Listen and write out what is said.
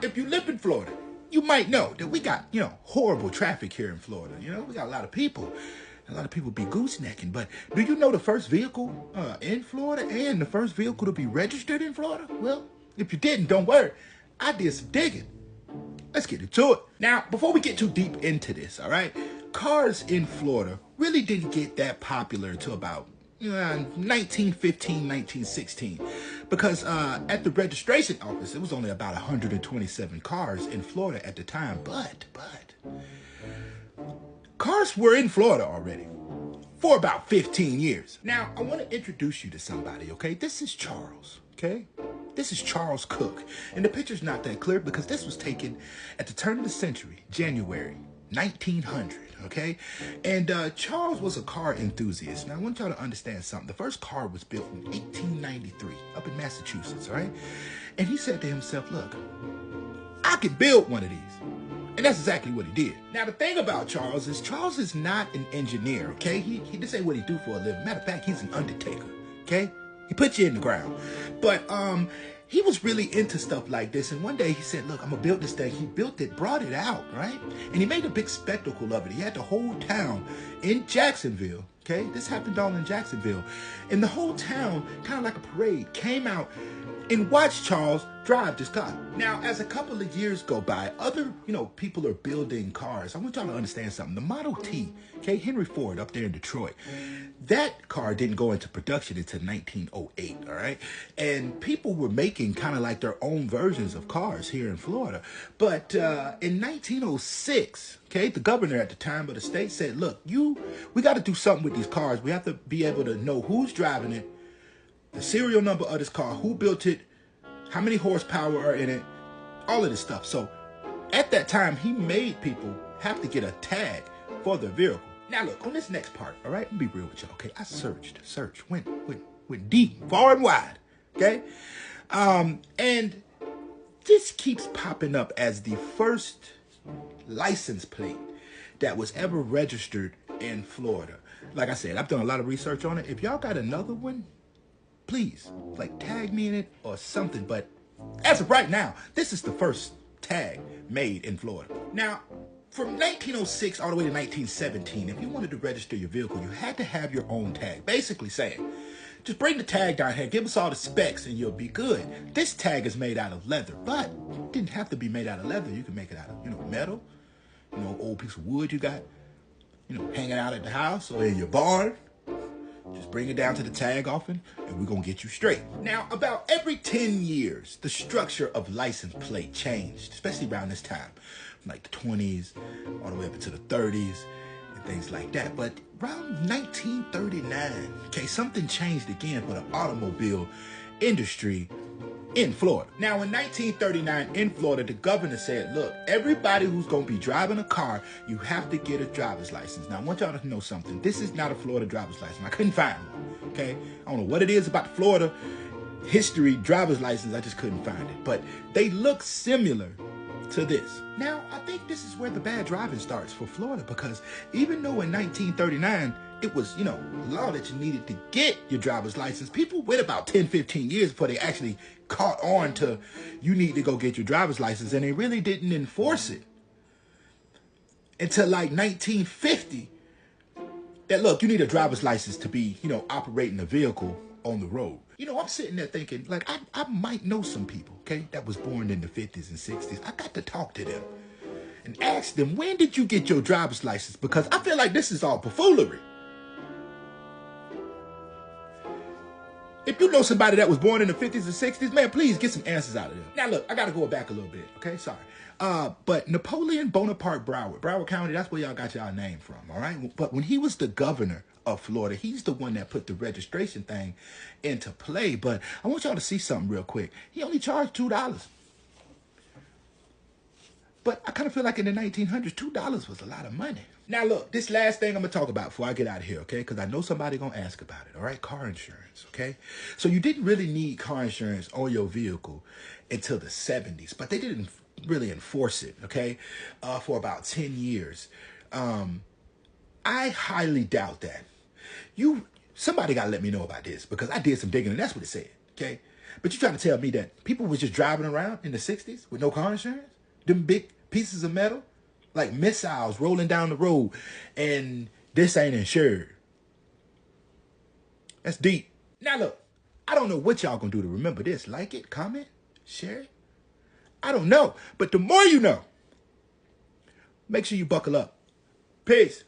if you live in Florida, you might know that we got, horrible traffic here in Florida. We got a lot of people. A lot of people be goosenecking. But do you know the first vehicle in Florida and the first vehicle to be registered in Florida? Well, if you didn't, don't worry. I did some digging. Let's get into it. Now, before we get too deep into this, all right, cars in Florida really didn't get that popular until about 1915, 1916, because at the registration office, it was only about 127 cars in Florida at the time. But cars were in Florida already for about 15 years. Now, I want to introduce you to somebody, okay? This is Charles, okay? This is Charles Cook. And the picture's not that clear because this was taken at the turn of the century, January 1900, okay? And Charles was a car enthusiast. Now, I want y'all to understand something. The first car was built in 1893 up in Massachusetts, all right? And he said to himself, look, I could build one of these. And that's exactly what he did. Now, the thing about Charles is not an engineer, okay? He this ain't what he do for a living. Matter of fact, he's an undertaker, okay? He put you in the ground. But he was really into stuff like this. And one day he said, look, I'm going to build this thing. He built it, brought it out, right? And he made a big spectacle of it. He had the whole town in Jacksonville, okay? This happened all in Jacksonville. And the whole town, kind of like a parade, came out and watched Charles drive this car. Now, as a couple of years go by, other, people are building cars. I want y'all to understand something. The Model T, okay, Henry Ford up there in Detroit, that car didn't go into production until 1908, all right? And people were making kind of like their own versions of cars here in Florida. But in 1906, okay, the governor at the time of the state said, look, we got to do something with these cars. We have to be able to know who's driving it, the serial number of this car, who built it, how many horsepower are in it, all of this stuff. So at that time, he made people have to get a tag for their vehicle. Now look, on this next part, all right, let me be real with y'all, okay? I searched, went deep, far and wide, okay? And this keeps popping up as the first license plate that was ever registered in Florida. Like I said, I've done a lot of research on it. If y'all got another one, please, tag me in it or something. But as of right now, this is the first tag made in Florida. Now, from 1906 all the way to 1917, if you wanted to register your vehicle, you had to have your own tag. Basically saying, just bring the tag down here, give us all the specs, and you'll be good. This tag is made out of leather, but it didn't have to be made out of leather. You can make it out of, metal, old piece of wood you got, hanging out at the house or in your barn. Just bring it down to the tag office, and we're going to get you straight. Now, about every 10 years, the structure of license plate changed, especially around this time, from like the 20s all the way up into the 30s and things like that. But around 1939, okay, something changed again for the automobile industry in Florida. Now, in 1939 in Florida, the governor said, look, everybody who's going to be driving a car, you have to get a driver's license. Now, I want y'all to know something. This is not a Florida driver's license. I couldn't find one, okay? I don't know what it is about Florida history driver's license. I just couldn't find it. But they look similar to this. Now, I think this is where the bad driving starts for Florida, because even though in 1939, it was, law that you needed to get your driver's license, people wait about 10, 15 years before they actually caught on to you need to go get your driver's license, and they really didn't enforce it until like 1950 that, look, you need a driver's license to be, operating a vehicle on the road. I'm sitting there thinking, I might know some people, okay, that was born in the 50s and 60s. I got to talk to them and ask them, when did you get your driver's license? Because I feel like this is all buffoonery. If you know somebody that was born in the 50s and 60s, man, please get some answers out of them. Now, look, I got to go back a little bit, okay? Sorry. But Napoleon Bonaparte Broward County, that's where y'all got y'all name from, all right? But when he was the governor of Florida, he's the one that put the registration thing into play. But I want y'all to see something real quick. He only charged $2. But I kind of feel like in the 1900s, $2 was a lot of money. Now, look, this last thing I'm going to talk about before I get out of here, okay? Because I know somebody going to ask about it, all right? Car insurance, okay? So you didn't really need car insurance on your vehicle until the 70s, but they didn't really enforce it, okay, for about 10 years. I highly doubt that. Somebody got to let me know about this, because I did some digging, and that's what it said, okay? But you trying to tell me that people was just driving around in the 60s with no car insurance? Them big pieces of metal? Like missiles rolling down the road, and this ain't insured. That's deep. Now look, I don't know what y'all gonna do to remember this. Like it, comment, share it. I don't know. But the more you know, make sure you buckle up. Peace.